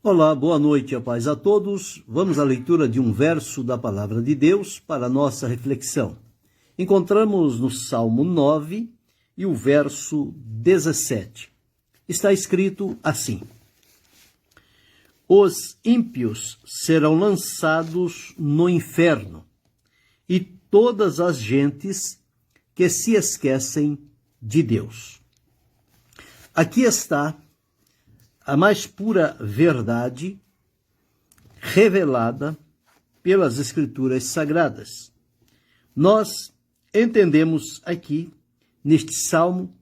Olá, boa noite, a paz a todos. Vamos à leitura de um verso da Palavra de Deus para a nossa reflexão. Encontramos no Salmo 9 e o verso 17. Está escrito assim: Os ímpios serão lançados no inferno, e todas as gentes que se esquecem de Deus. Aqui está a mais pura verdade revelada pelas Escrituras Sagradas. Nós entendemos aqui, neste salmo,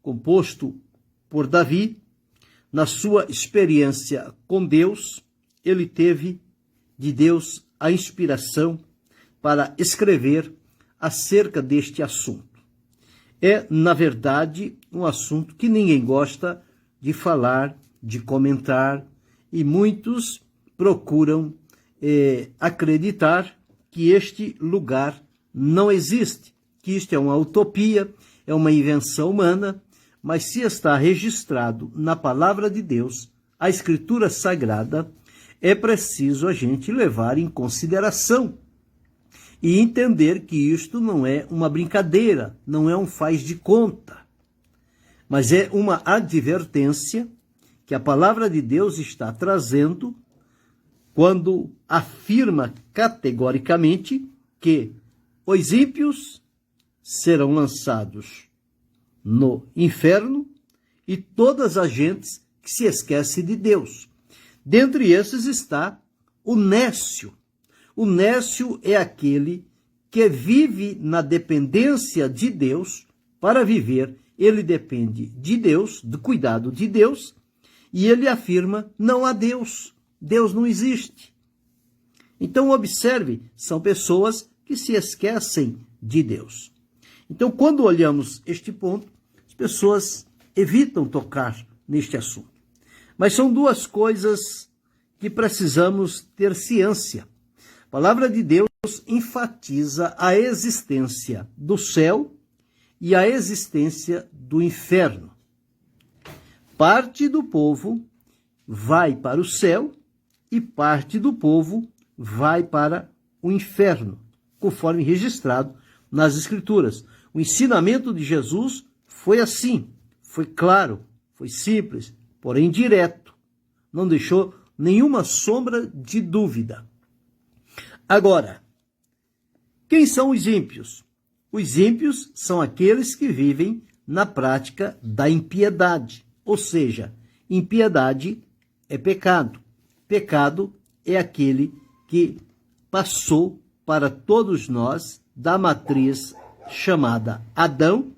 composto por Davi, na sua experiência com Deus, ele teve de Deus a inspiração para escrever acerca deste assunto. É, na verdade, um assunto que ninguém gosta de falar, de comentar, e muitos procuram acreditar que este lugar não existe, que isto é uma utopia, é uma invenção humana, mas se está registrado na Palavra de Deus, a Escritura Sagrada, é preciso a gente levar em consideração e entender que isto não é uma brincadeira, não é um faz de conta, mas é uma advertência que a Palavra de Deus está trazendo quando afirma categoricamente que os ímpios serão lançados no inferno e todas as gentes que se esquecem de Deus. Dentre esses está o nécio. O nécio é aquele que vive na dependência de Deus para viver. Ele depende de Deus, do cuidado de Deus, e ele afirma: não há Deus, Deus não existe. Então, observe, são pessoas que se esquecem de Deus. Então, quando olhamos este ponto, as pessoas evitam tocar neste assunto. Mas são duas coisas que precisamos ter ciência. A Palavra de Deus enfatiza a existência do céu e a existência do inferno. Parte do povo vai para o céu e parte do povo vai para o inferno, conforme registrado nas Escrituras. O ensinamento de Jesus foi assim, foi claro, foi simples, porém direto. Não deixou nenhuma sombra de dúvida. Agora, quem são os ímpios? Os ímpios são aqueles que vivem na prática da impiedade. Ou seja, impiedade é pecado. Pecado é aquele que passou para todos nós da matriz chamada Adão,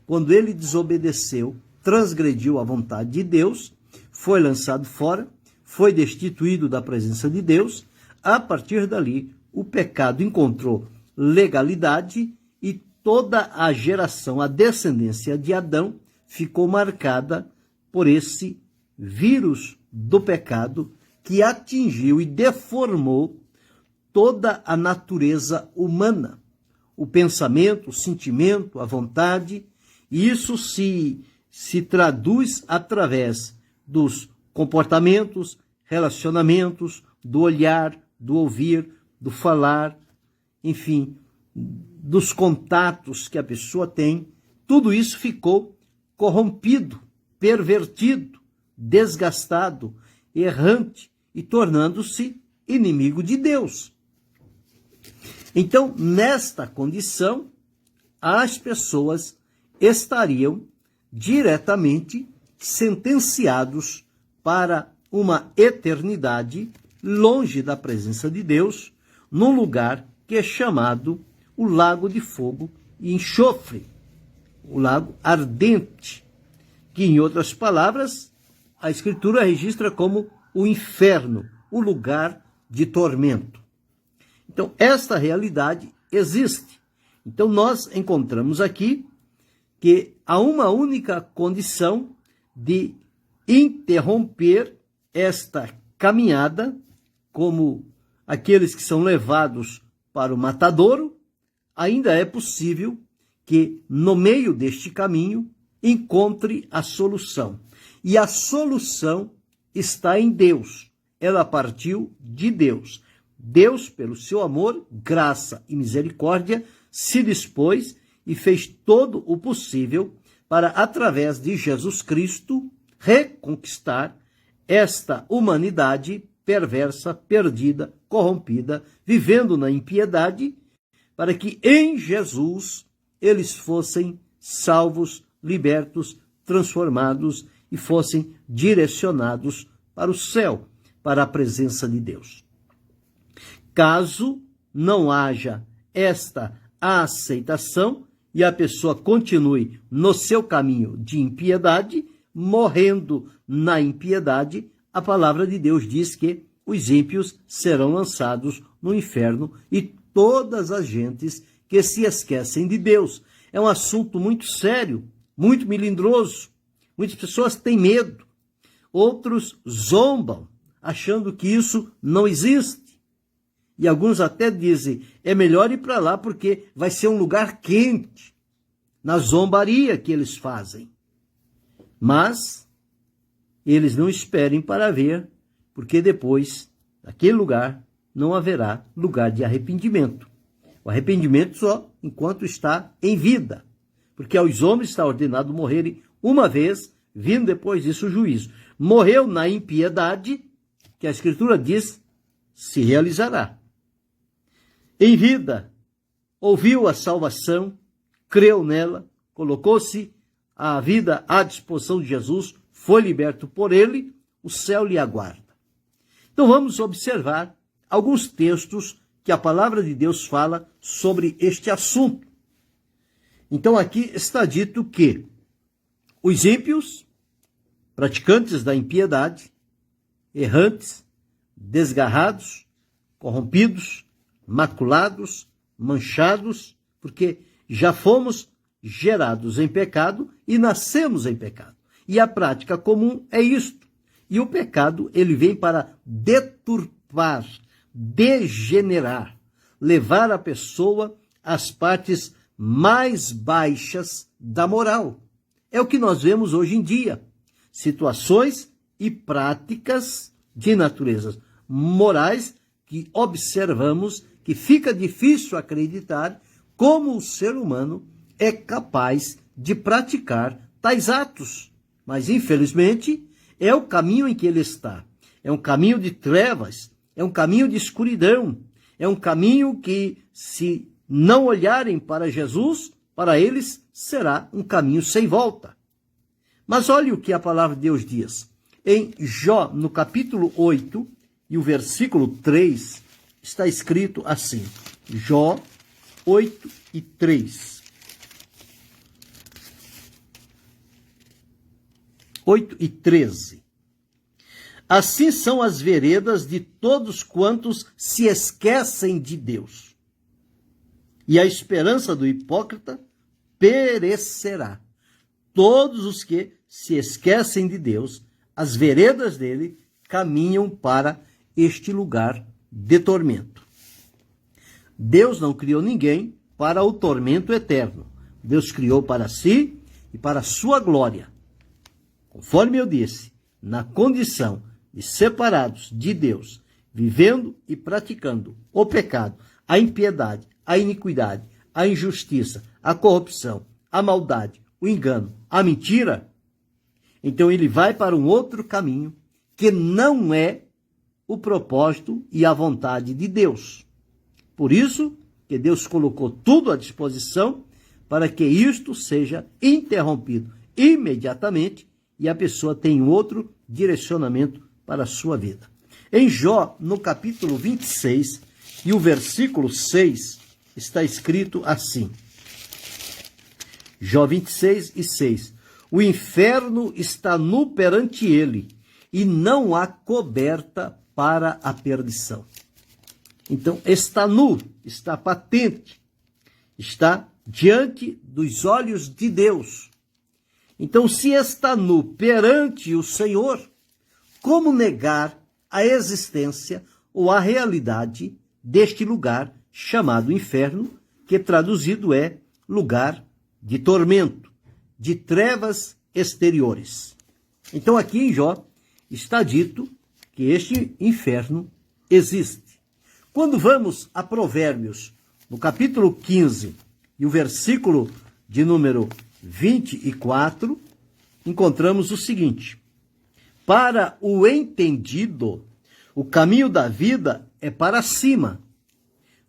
quando ele desobedeceu, transgrediu a vontade de Deus, foi lançado fora, foi destituído da presença de Deus. A partir dali, o pecado encontrou legalidade e toda a geração, a descendência de Adão, ficou marcada por esse vírus do pecado que atingiu e deformou toda a natureza humana, o pensamento, o sentimento, a vontade, e isso se traduz através dos comportamentos, relacionamentos, do olhar, do ouvir, do falar, enfim, dos contatos que a pessoa tem. Tudo isso ficou corrompido, pervertido, desgastado, errante e tornando-se inimigo de Deus. Então, nesta condição, as pessoas estariam diretamente sentenciados para uma eternidade longe da presença de Deus, num lugar que é chamado o Lago de Fogo e Enxofre, o lago ardente, que, em outras palavras, a Escritura registra como o inferno, o lugar de tormento. Então, esta realidade existe. Então, nós encontramos aqui que há uma única condição de interromper esta caminhada, como aqueles que são levados para o matadouro. Ainda é possível que, no meio deste caminho, encontre a solução. E a solução está em Deus. ela partiu de Deus. Deus, pelo seu amor, graça e misericórdia, se dispôs e fez todo o possível para, através de Jesus Cristo, reconquistar esta humanidade perversa, perdida, corrompida, vivendo na impiedade, para que em Jesus eles fossem salvos, libertos, transformados e fossem direcionados para o céu, para a presença de Deus. Caso não haja esta aceitação e a pessoa continue no seu caminho de impiedade, morrendo na impiedade, a palavra de Deus diz que os ímpios serão lançados no inferno e todas as gentes que se esquecem de Deus. É um assunto muito sério, muito melindroso. Muitas pessoas têm medo, outros zombam, achando que isso não existe. E alguns até dizem, é melhor ir para lá porque vai ser um lugar quente, na zombaria que eles fazem. Mas eles não esperem para ver, porque depois, naquele lugar, não haverá lugar de arrependimento. O arrependimento só enquanto está em vida, porque aos homens está ordenado morrerem uma vez, vindo depois disso o juízo. Morreu na impiedade, que a Escritura diz, se realizará. Em vida, ouviu a salvação, creu nela, colocou-se a vida à disposição de Jesus, foi liberto por ele, o céu lhe aguarda. Então vamos observar alguns textos que a palavra de Deus fala sobre este assunto. Então aqui está dito que os ímpios, praticantes da impiedade, errantes, desgarrados, corrompidos, maculados, manchados, porque já fomos gerados em pecado e nascemos em pecado. E a prática comum é isto. E o pecado, ele vem para deturpar, degenerar, levar a pessoa às partes mais baixas da moral. É o que nós vemos hoje em dia. Situações e práticas de natureza morais que observamos que fica difícil acreditar como o ser humano é capaz de praticar tais atos. Mas, infelizmente, é o caminho em que ele está. É um caminho de trevas, é um caminho de escuridão, é um caminho que, se não olharem para Jesus, para eles será um caminho sem volta. Mas olhe o que a palavra de Deus diz. Em Jó, no capítulo 8, e o versículo 3, está escrito assim. Jó 8 e 3. 8 e 13. Assim são as veredas de todos quantos se esquecem de Deus. E a esperança do hipócrita perecerá. Todos os que se esquecem de Deus, as veredas dele caminham para este lugar de tormento. Deus não criou ninguém para o tormento eterno. Deus criou para si e para a sua glória. Conforme eu disse, na condição de separados de Deus, vivendo e praticando o pecado, a impiedade, a iniquidade, a injustiça, a corrupção, a maldade, o engano, a mentira, então ele vai para um outro caminho que não é o propósito e a vontade de Deus. Por isso que Deus colocou tudo à disposição para que isto seja interrompido imediatamente e a pessoa tenha outro direcionamento para a sua vida. Em Jó, no capítulo 26, e o versículo 6, está escrito assim. Jó 26 e 6. O inferno está nu perante ele, e não há coberta para a perdição. Então, está nu, está patente, está diante dos olhos de Deus. Então, se está nu perante o Senhor, como negar a existência ou a realidade deste lugar chamado inferno, que traduzido é lugar de tormento, de trevas exteriores? Então, aqui em Jó está dito que este inferno existe. Quando vamos a Provérbios, no capítulo 15, e o versículo de número 24, encontramos o seguinte: para o entendido, o caminho da vida é para cima,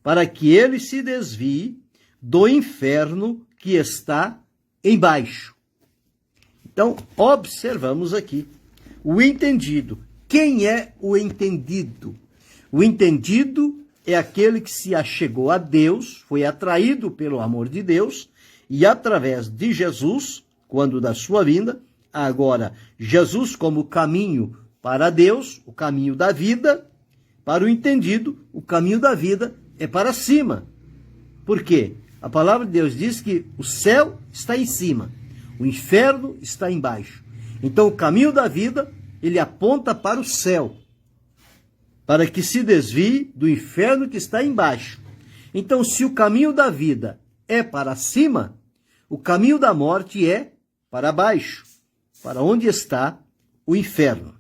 para que ele se desvie do inferno que está embaixo. Então, observamos aqui o entendido. Quem é o entendido? O entendido é aquele que se achegou a Deus, foi atraído pelo amor de Deus, e através de Jesus, quando da sua vinda, agora Jesus como caminho para Deus, o caminho da vida, para o entendido, o caminho da vida é para cima. Por quê? A palavra de Deus diz que o céu está em cima, o inferno está embaixo. Então o caminho da vida, ele aponta para o céu, para que se desvie do inferno que está embaixo. Então, se o caminho da vida é para cima, o caminho da morte é para baixo, para onde está o inferno.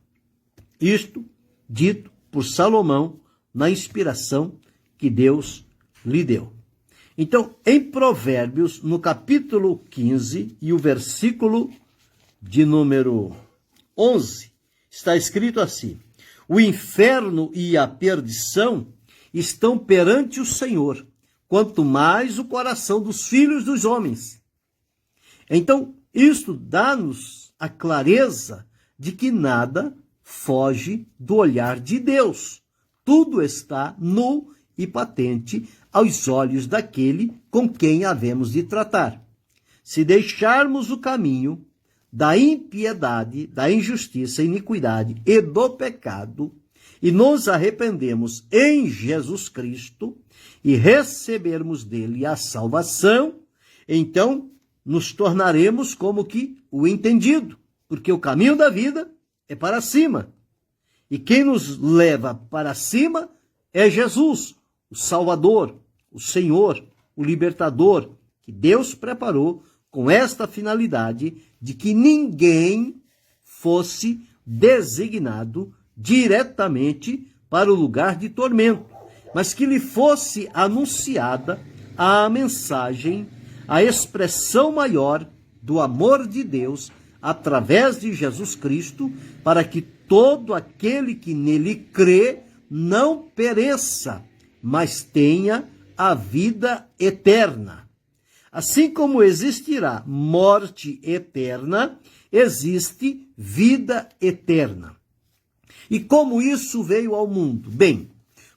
Isto dito por Salomão na inspiração que Deus lhe deu. Então, em Provérbios, no capítulo 15 e o versículo de número 11, está escrito assim: o inferno e a perdição estão perante o Senhor, quanto mais o coração dos filhos dos homens. Então, isto dá-nos a clareza de que nada foge do olhar de Deus. Tudo está nu e patente aos olhos daquele com quem havemos de tratar. Se deixarmos o caminho da impiedade, da injustiça, iniquidade e do pecado, e nos arrependemos em Jesus Cristo e recebermos dele a salvação, então nos tornaremos como que o entendido, porque o caminho da vida é para cima. E quem nos leva para cima é Jesus, o Salvador, o Senhor, o Libertador, que Deus preparou com esta finalidade de que ninguém fosse designado diretamente para o lugar de tormento, mas que lhe fosse anunciada a mensagem, a expressão maior do amor de Deus através de Jesus Cristo, para que todo aquele que nele crê não pereça, mas tenha a vida eterna. Assim como existirá morte eterna, existe vida eterna. E como isso veio ao mundo? Bem,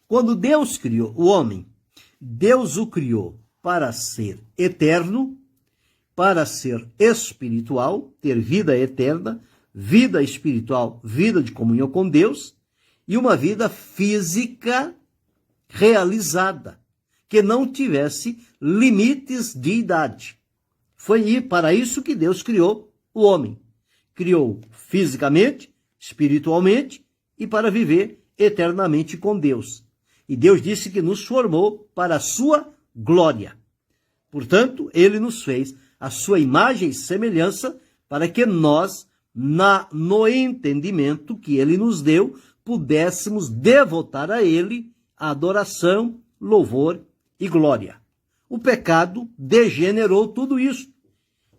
quando Deus criou o homem, Deus o criou para ser eterno, para ser espiritual, ter vida eterna, vida espiritual, vida de comunhão com Deus, e uma vida física realizada, que não tivesse limites de idade. Foi para isso que Deus criou o homem. Criou fisicamente, espiritualmente e para viver eternamente com Deus. E Deus disse que nos formou para a sua glória. Portanto, ele nos fez a sua imagem e semelhança para que nós, no entendimento que ele nos deu, pudéssemos devotar a ele a adoração, louvor e glória. O pecado degenerou tudo isso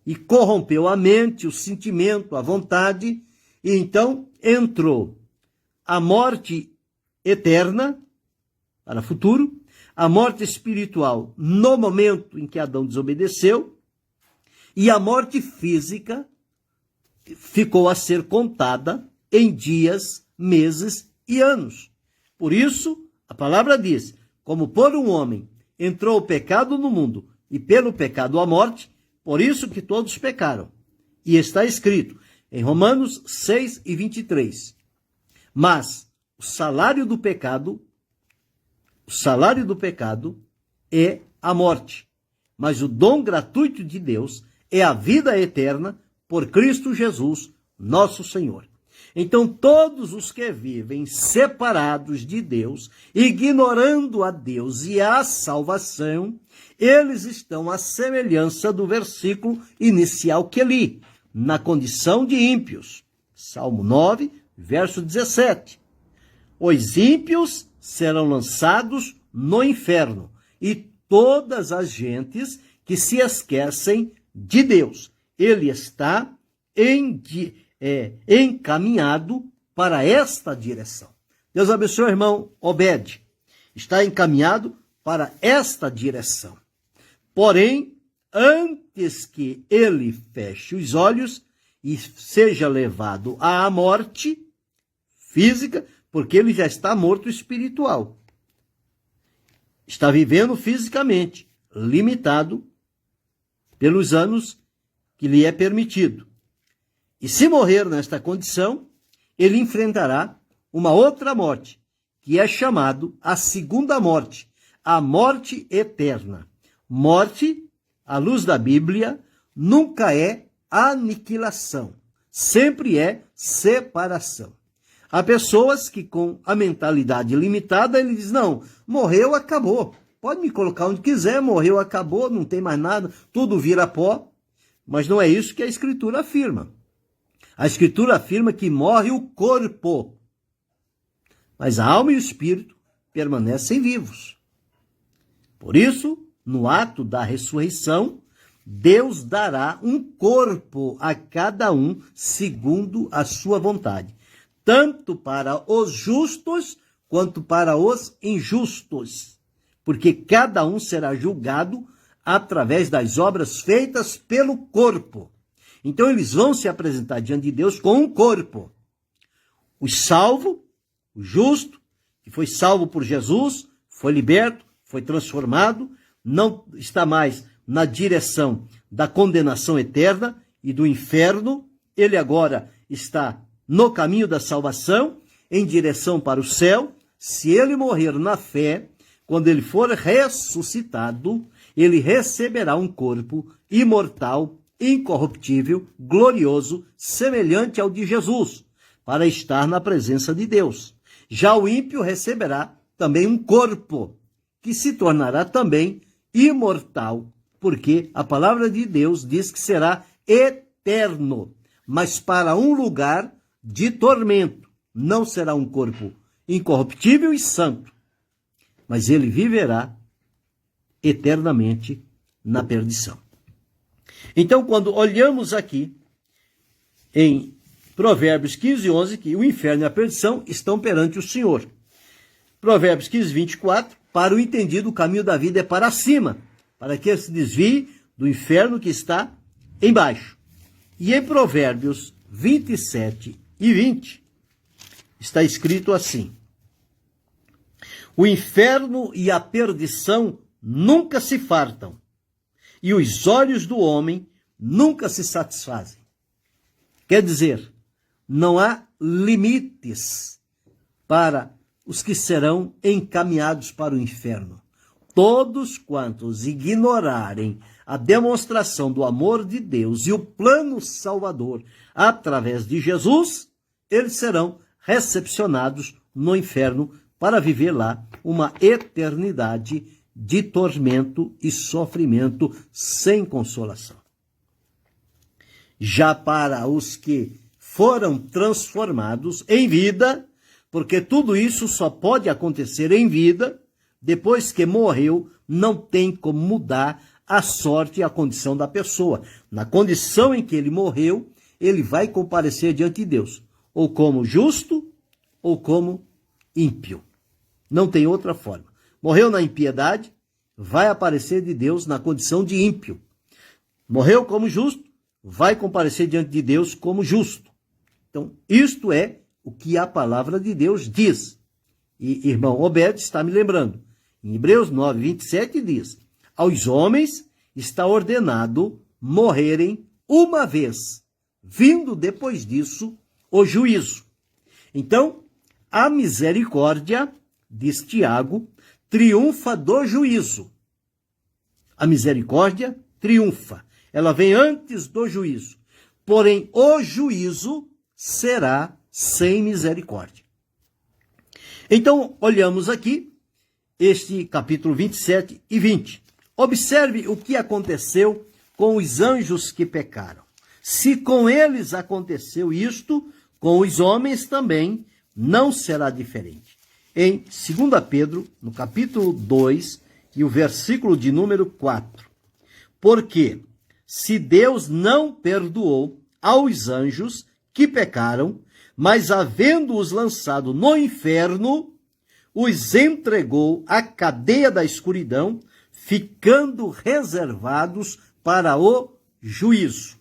e corrompeu a mente, o sentimento, a vontade, e então entrou a morte eterna para o futuro, a morte espiritual no momento em que Adão desobedeceu, e a morte física ficou a ser contada em dias, meses e anos. Por isso, a palavra diz: como por um homem entrou o pecado no mundo, e pelo pecado a morte, por isso que todos pecaram. E está escrito em Romanos 6:23. Mas o salário do pecado é a morte. Mas o dom gratuito de Deus é a vida eterna por Cristo Jesus, nosso Senhor. Então, todos os que vivem separados de Deus, ignorando a Deus e a salvação, eles estão à semelhança do versículo inicial que li, na condição de ímpios. Salmo 9, verso 17. Os ímpios serão lançados no inferno, e todas as gentes que se esquecem de Deus. Ele está encaminhado para esta direção. Deus abençoe o irmão Obed. Está encaminhado para esta direção. Porém, antes que ele feche os olhos e seja levado à morte física, porque ele já está morto espiritual. Está vivendo fisicamente, limitado pelos anos que lhe é permitido. E se morrer nesta condição, ele enfrentará uma outra morte, que é chamado a segunda morte, a morte eterna. Morte, à luz da Bíblia, nunca é aniquilação, sempre é separação. Há pessoas que, com a mentalidade limitada, ele diz, não, morreu, acabou. Pode me colocar onde quiser, morreu, acabou, não tem mais nada, tudo vira pó. Mas não é isso que a Escritura afirma. A Escritura afirma que morre o corpo, mas a alma e o espírito permanecem vivos. Por isso, no ato da ressurreição, Deus dará um corpo a cada um segundo a sua vontade, tanto para os justos quanto para os injustos, porque cada um será julgado através das obras feitas pelo corpo. Então eles vão se apresentar diante de Deus com um corpo. O salvo, o justo, que foi salvo por Jesus, foi liberto, foi transformado, não está mais na direção da condenação eterna e do inferno, ele agora está no caminho da salvação, em direção para o céu. Se ele morrer na fé, quando ele for ressuscitado, ele receberá um corpo imortal, incorruptível, glorioso, semelhante ao de Jesus, para estar na presença de Deus. Já o ímpio receberá também um corpo, que se tornará também imortal, porque a palavra de Deus diz que será eterno, mas para um lugar de tormento. Não será um corpo incorruptível e santo, mas ele viverá eternamente na perdição. Então, quando olhamos aqui em Provérbios 15:11, que o inferno e a perdição estão perante o Senhor. Provérbios 15:24, para o entendido, o caminho da vida é para cima, para que ele se desvie do inferno que está embaixo. E em Provérbios 27:20, está escrito assim: o inferno e a perdição nunca se fartam, e os olhos do homem nunca se satisfazem. Quer dizer, não há limites para os que serão encaminhados para o inferno. Todos quantos ignorarem a demonstração do amor de Deus e o plano salvador através de Jesus, eles serão recepcionados no inferno para viver lá uma eternidade de tormento e sofrimento sem consolação. Já para os que foram transformados em vida, porque tudo isso só pode acontecer em vida, depois que morreu, não tem como mudar a sorte e a condição da pessoa. Na condição em que ele morreu, ele vai comparecer diante de Deus, ou como justo, ou como ímpio. Não tem outra forma. Morreu na impiedade, vai aparecer de Deus na condição de ímpio. Morreu como justo, vai comparecer diante de Deus como justo. Então, isto é o que a palavra de Deus diz. E irmão Obed está me lembrando. Em Hebreus 9:27 diz: aos homens está ordenado morrerem uma vez, vindo depois disso o juízo. Então, a misericórdia, diz Tiago, triunfa do juízo. A misericórdia triunfa. Ela vem antes do juízo. Porém, o juízo será sem misericórdia. Então, olhamos aqui este capítulo 27 e 20. Observe o que aconteceu com os anjos que pecaram. Se com eles aconteceu isto, com os homens também, não será diferente. Em 2 Pedro, no capítulo 2, e o versículo de número 4. Porque se Deus não perdoou aos anjos que pecaram, mas havendo-os lançado no inferno, os entregou à cadeia da escuridão, ficando reservados para o juízo.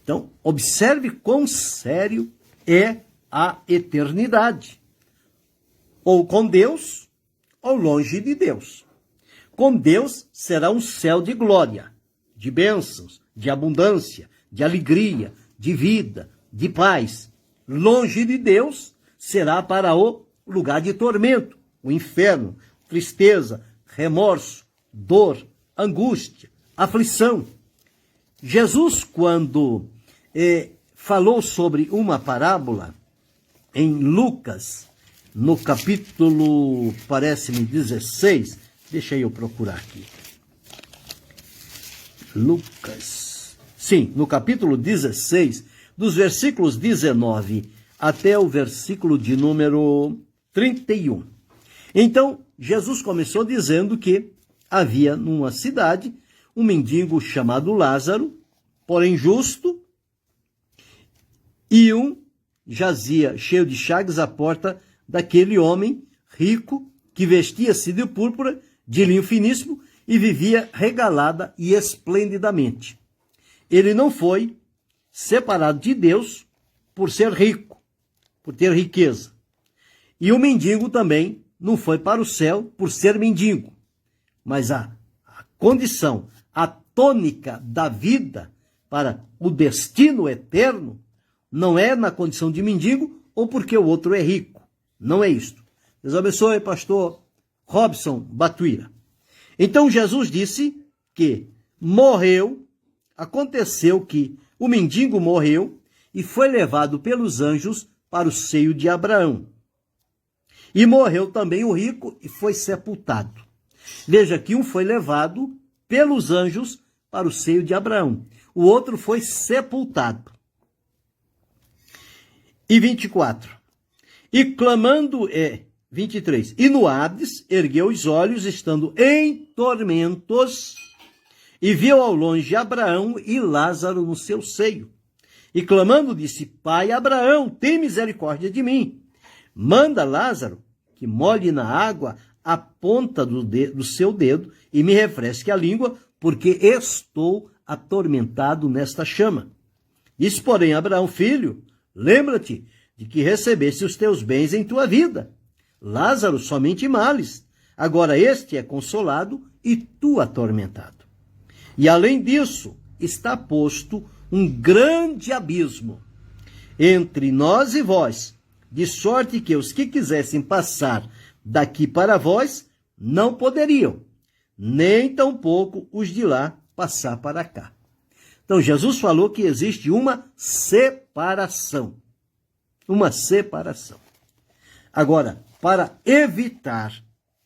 Então, observe quão sério é a eternidade. Ou com Deus, ou longe de Deus. Com Deus será um céu de glória, de bênçãos, de abundância, de alegria, de vida, de paz. Longe de Deus será para o lugar de tormento, o inferno, tristeza, remorso, dor, angústia, aflição. Jesus, quando falou sobre uma parábola em Lucas, no capítulo, parece-me, 16, deixa eu procurar aqui. Lucas, sim, no capítulo 16, dos versículos 19 até o versículo de número 31. Então, Jesus começou dizendo que havia numa cidade um mendigo chamado Lázaro, porém justo, e um jazia cheio de chagas à porta daquele homem rico que vestia-se de púrpura, de linho finíssimo, e vivia regalada e esplendidamente. Ele não foi separado de Deus por ser rico, por ter riqueza. E o mendigo também não foi para o céu por ser mendigo. Mas a condição, a tônica da vida para o destino eterno não é na condição de mendigo ou porque o outro é rico. Não é isto. Deus abençoe, pastor Robson Batuira. Então Jesus disse que aconteceu que o mendigo morreu e foi levado pelos anjos para o seio de Abraão. E morreu também o rico e foi sepultado. Veja que um foi levado pelos anjos para o seio de Abraão. O outro foi sepultado. E 24. E clamando, 23. E no Hades ergueu os olhos, estando em tormentos, e viu ao longe Abraão e Lázaro no seu seio. E clamando disse: Pai Abraão, tem misericórdia de mim. Manda Lázaro que molhe na água a ponta do seu dedo e me refresque a língua, porque estou atormentado nesta chama. Disse, porém, Abraão: Filho, lembra-te de que recebeste os teus bens em tua vida. Lázaro somente males. Agora este é consolado e tu atormentado. E além disso, está posto um grande abismo entre nós e vós, de sorte que os que quisessem passar daqui para vós não poderiam, nem tampouco os de lá passar para cá. Então Jesus falou que existe uma separação. Uma separação. Agora, para evitar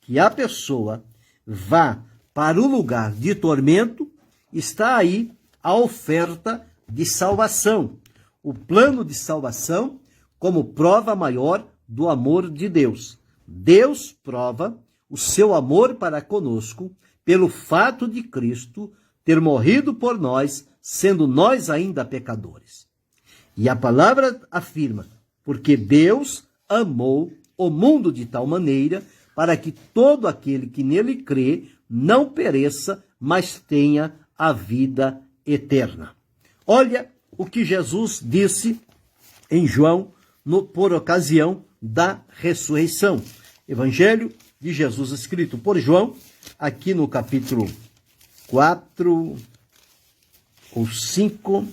que a pessoa vá para o lugar de tormento, está aí a oferta de salvação. O plano de salvação como prova maior do amor de Deus. Deus prova o seu amor para conosco pelo fato de Cristo ter morrido por nós, sendo nós ainda pecadores. E a palavra afirma, porque Deus amou o mundo de tal maneira para que todo aquele que nele crê não pereça, mas tenha a vida eterna. Olha o que Jesus disse em João, por ocasião da ressurreição. Evangelho de Jesus, escrito por João, aqui no capítulo 4 ou 5.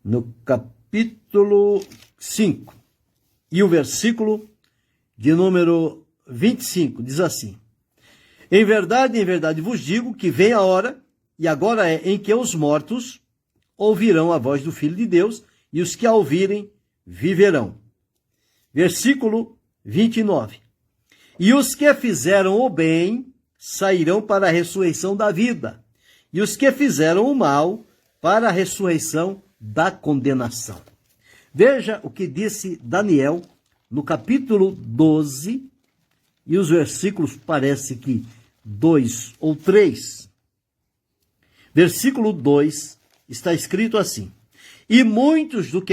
No capítulo 5, e o versículo de número 25, diz assim: em verdade vos digo que vem a hora, e agora é, em que os mortos ouvirão a voz do Filho de Deus, e os que a ouvirem viverão. Versículo 29. E os que fizeram o bem sairão para a ressurreição da vida, e os que fizeram o mal para a ressurreição da condenação. Veja o que disse Daniel no capítulo 12, e os versículos parece que 2 ou 3. Versículo 2 está escrito assim: e muitos dos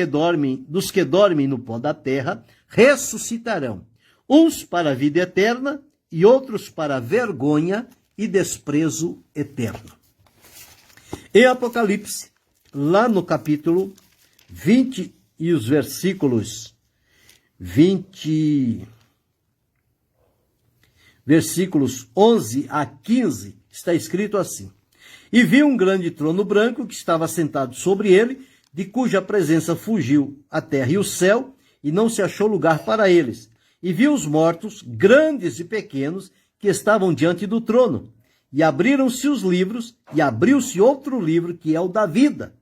que dormem no pó da terra ressuscitarão, uns para a vida eterna e outros para a vergonha e desprezo eterno. Em Apocalipse, lá no capítulo 20 e os versículos 11 a 15, está escrito assim: e vi um grande trono branco que estava sentado sobre ele, de cuja presença fugiu a terra e o céu, e não se achou lugar para eles. E vi os mortos, grandes e pequenos, que estavam diante do trono. E abriram-se os livros, e abriu-se outro livro, que é o da vida.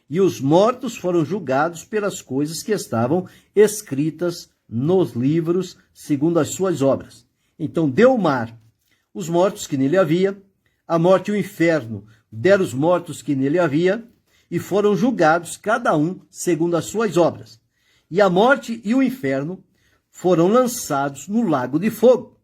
E os mortos foram julgados pelas coisas que estavam escritas nos livros, segundo as suas obras. Então deu o mar os mortos que nele havia, a morte e o inferno deram os mortos que nele havia, e foram julgados cada um segundo as suas obras. E a morte e o inferno foram lançados no lago de fogo.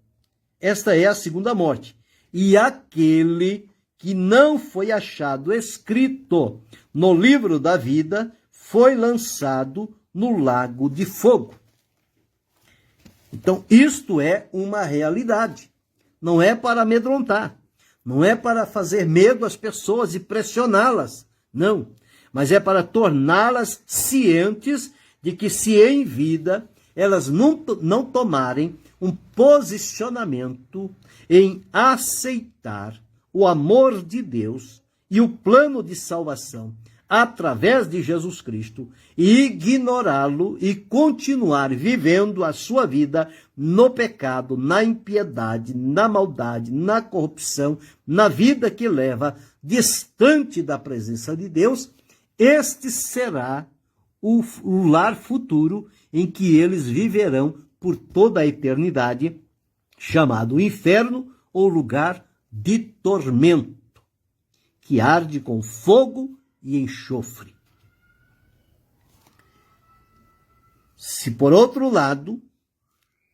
Esta é a segunda morte. E aquele que não foi achado escrito no livro da vida foi lançado no lago de fogo. Então, isto é uma realidade. Não é para amedrontar. Não é para fazer medo às pessoas e pressioná-las. Não. Mas é para torná-las cientes de que, se em vida elas não tomarem um posicionamento em aceitar o amor de Deus e o plano de salvação através de Jesus Cristo, e ignorá-lo e continuar vivendo a sua vida no pecado, na impiedade, na maldade, na corrupção, na vida que leva distante da presença de Deus, este será o lar futuro em que eles viverão por toda a eternidade, chamado inferno ou lugar de tormento, que arde com fogo e enxofre. Se por outro lado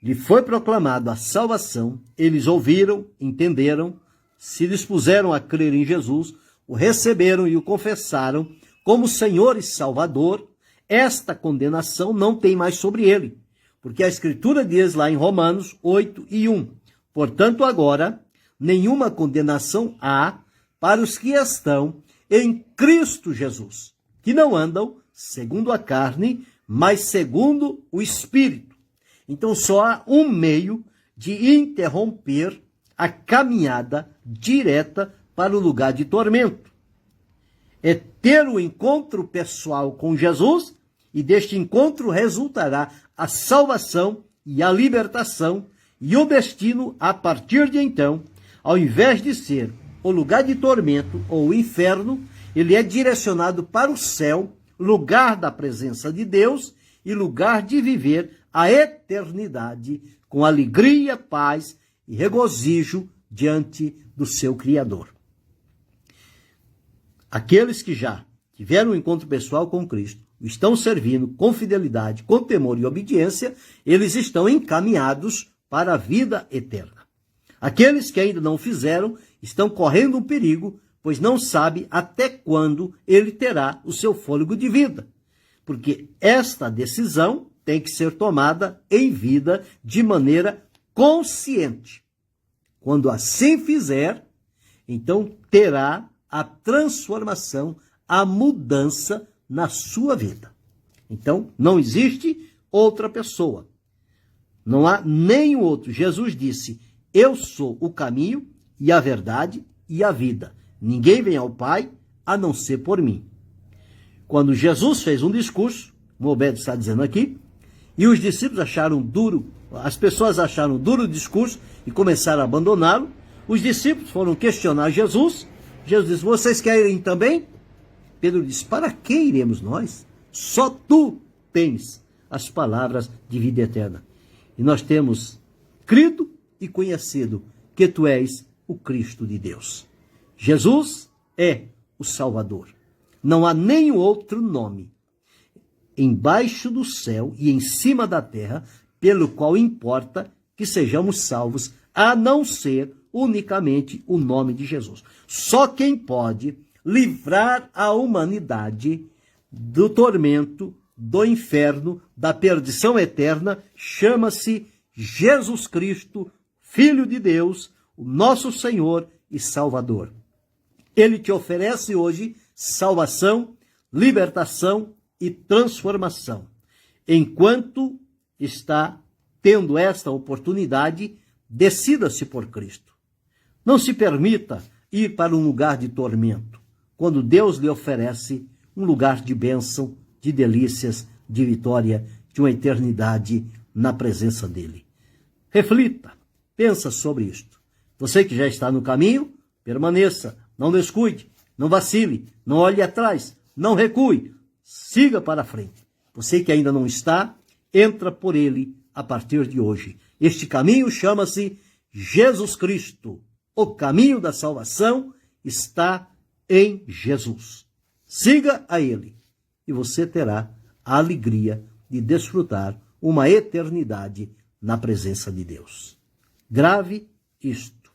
lhe foi proclamado a salvação, eles ouviram, entenderam, se dispuseram a crer em Jesus, o receberam e o confessaram como Senhor e Salvador, esta condenação não tem mais sobre ele, porque a Escritura diz lá em Romanos 8:1, portanto agora nenhuma condenação há para os que estão em Cristo Jesus, que não andam segundo a carne, mas segundo o Espírito. Então só há um meio de interromper a caminhada direta para o lugar de tormento. É ter o encontro pessoal com Jesus, e deste encontro resultará a salvação e a libertação, e o destino, a partir de então, ao invés de ser o lugar de tormento ou o inferno, ele é direcionado para o céu, lugar da presença de Deus e lugar de viver a eternidade com alegria, paz e regozijo diante do seu Criador. Aqueles que já tiveram um encontro pessoal com Cristo, estão servindo com fidelidade, com temor e obediência, eles estão encaminhados para a vida eterna. Aqueles que ainda não fizeram estão correndo um perigo, pois não sabe até quando ele terá o seu fôlego de vida. Porque esta decisão tem que ser tomada em vida de maneira consciente. Quando assim fizer, então terá a transformação, a mudança na sua vida. Então, não existe outra pessoa. Não há nenhum outro. Jesus disse: eu sou o caminho e a verdade e a vida. Ninguém vem ao Pai a não ser por mim. Quando Jesus fez um discurso, como o Obed está dizendo aqui, e os discípulos acharam duro, as pessoas acharam duro o discurso e começaram a abandoná-lo, os discípulos foram questionar Jesus. Jesus disse: vocês querem também? Pedro disse: para que iremos nós? Só tu tens as palavras de vida eterna. E nós temos crido e conhecido que tu és o Cristo de Deus. Jesus é o Salvador. Não há nenhum outro nome embaixo do céu e em cima da terra pelo qual importa que sejamos salvos, a não ser unicamente o nome de Jesus. Só quem pode livrar a humanidade do tormento, do inferno, da perdição eterna, chama-se Jesus Cristo, Filho de Deus, o nosso Senhor e Salvador. Ele te oferece hoje salvação, libertação e transformação. Enquanto está tendo esta oportunidade, decida-se por Cristo. Não se permita ir para um lugar de tormento, quando Deus lhe oferece um lugar de bênção, de delícias, de vitória, de uma eternidade na presença dele. Reflita, pensa sobre isto. Você que já está no caminho, permaneça, não descuide, não vacile, não olhe atrás, não recue, siga para frente. Você que ainda não está, entra por ele a partir de hoje. Este caminho chama-se Jesus Cristo. O caminho da salvação está em Jesus. Siga a ele e você terá a alegria de desfrutar uma eternidade na presença de Deus. Grave isto.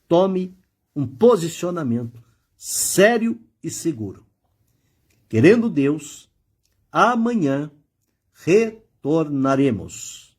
Tome um posicionamento sério e seguro. Querendo Deus, amanhã retornaremos.